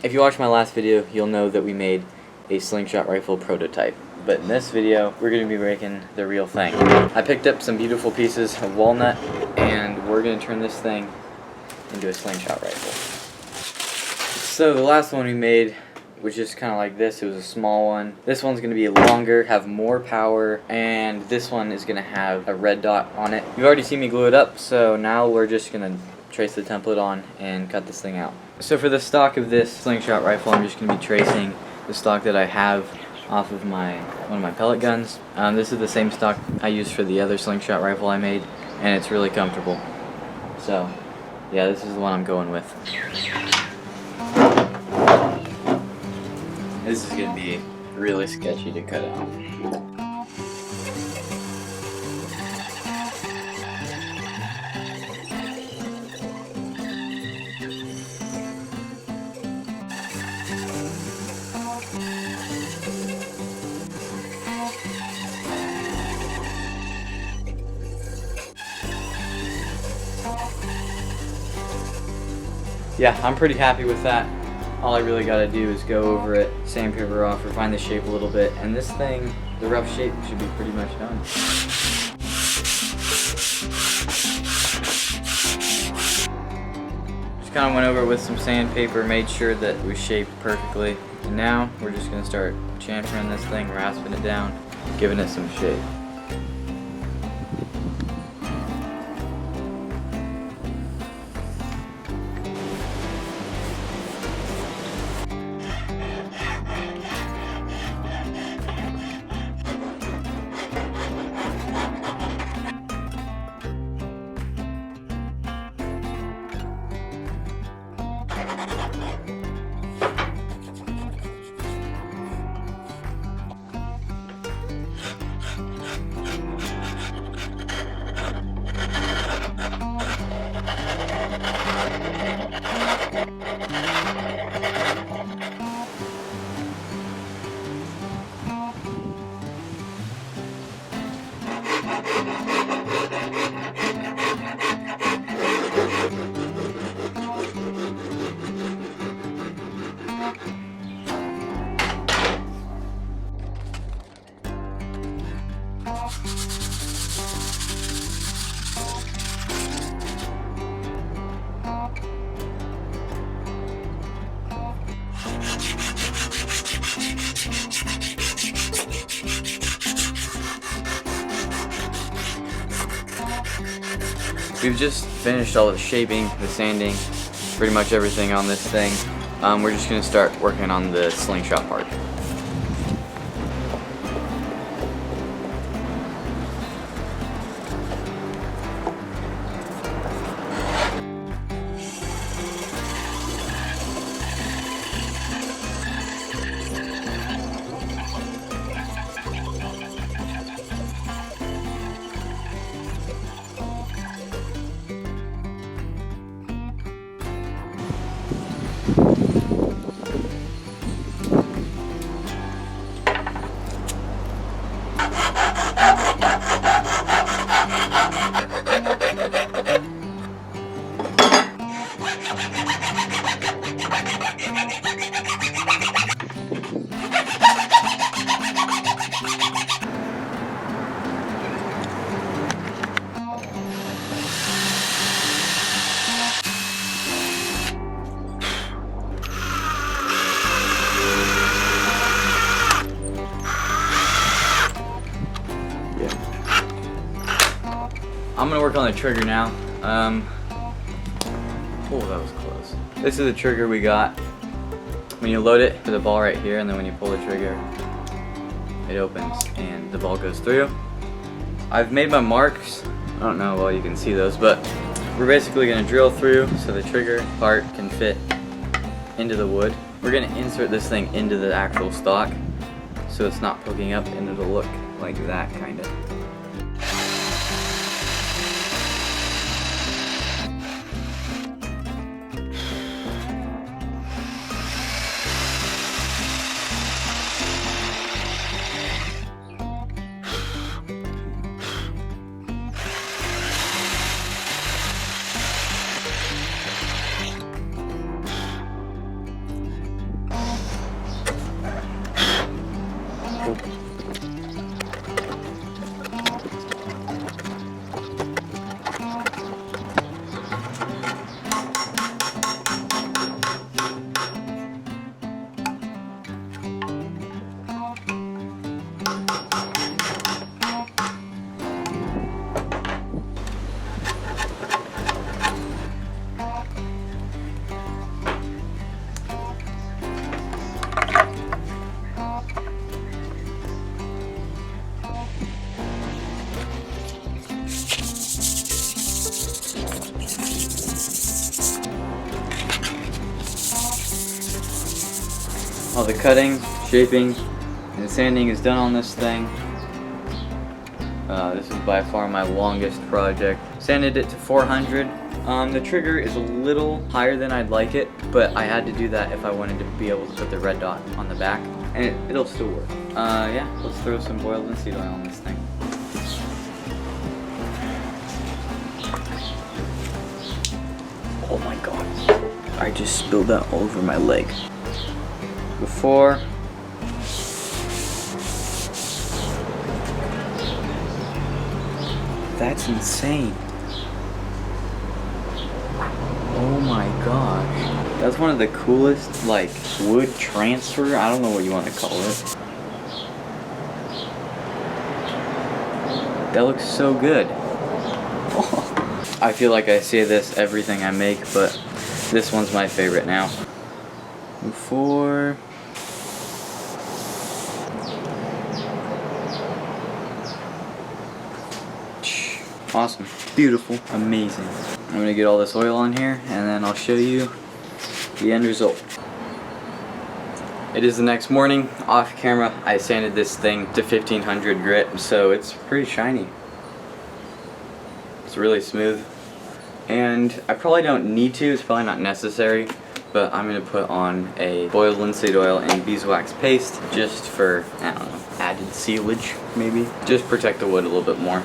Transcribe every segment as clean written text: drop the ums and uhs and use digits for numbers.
If you watched my last video, you'll know that we made a slingshot rifle prototype. But in this video, we're going to be making the real thing. I picked up some beautiful pieces of walnut, and we're going to turn this thing into a slingshot rifle. So the last one we made was just kind of like this. It was a small one. This one's going to be longer, have more power, and this one is going to have a red dot on it. You've already seen me glue it up, so now we're just going to trace the template on and cut this thing out. So for the stock of this slingshot rifle, I'm just going to be tracing the stock that I have off of one of my pellet guns. This is the same stock I used for the other slingshot rifle I made, and it's really comfortable. So yeah, this is the one I'm going with. This is going to be really sketchy to cut out. Yeah, I'm pretty happy with that. All I really gotta do is go over it, sandpaper off, refine the shape a little bit, and this thing, the rough shape, should be pretty much done. Just kind of went over it with some sandpaper, made sure that it was shaped perfectly, and now we're just gonna start chamfering this thing, rasping it down, giving it some shape. We've just finished all the shaping, the sanding, pretty much everything on this thing. We're just going to start working on the slingshot part. I'm gonna work on the trigger now. Oh, that was close. This is the trigger we got. When you load it to the ball right here, and then when you pull the trigger, it opens and the ball goes through. I've made my marks. I don't know well you can see those, but we're basically going to drill through so the trigger part can fit into the wood. We're going to insert this thing into the actual stock so it's not poking up, and it'll look like that kind of. All the cutting, shaping, and sanding is done on this thing. This is by far my longest project. Sanded it to 400. The trigger is a little higher than I'd like it, but I had to do that if I wanted to be able to put the red dot on the back, and it'll still work. Yeah, let's throw some boiled linseed oil on this thing. Oh my god, I just spilled that all over my leg. Before. That's insane. Oh my gosh. That's one of the coolest, like, wood transfer. I don't know what you want to call it. That looks so good. Oh. I feel like I say this everything I make, but this one's my favorite now. Before. Awesome. Beautiful. Amazing. I'm going to get all this oil on here, and then I'll show you the end result. It is the next morning. Off camera, I sanded this thing to 1500 grit, so it's pretty shiny. It's really smooth. And I probably don't need to, it's probably not necessary, but I'm going to put on a boiled linseed oil and beeswax paste just for, I don't know, added sealage maybe. Just protect the wood a little bit more.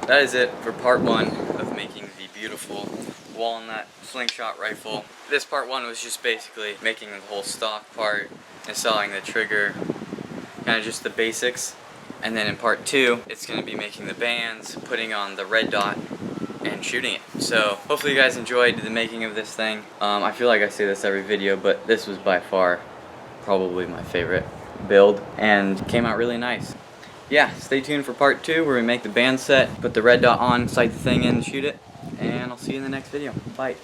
That is it for part one of making the beautiful walnut slingshot rifle. This part one was just basically making the whole stock part, installing the trigger, kind of just the basics. And then in part two, it's going to be making the bands, putting on the red dot, and shooting it. So hopefully you guys enjoyed the making of this thing. I feel like I say this every video, but this was by far probably my favorite build, and came out really nice. Yeah, stay tuned for part two where we make the band set, put the red dot on, sight the thing in, and shoot it, and I'll see you in the next video. Bye.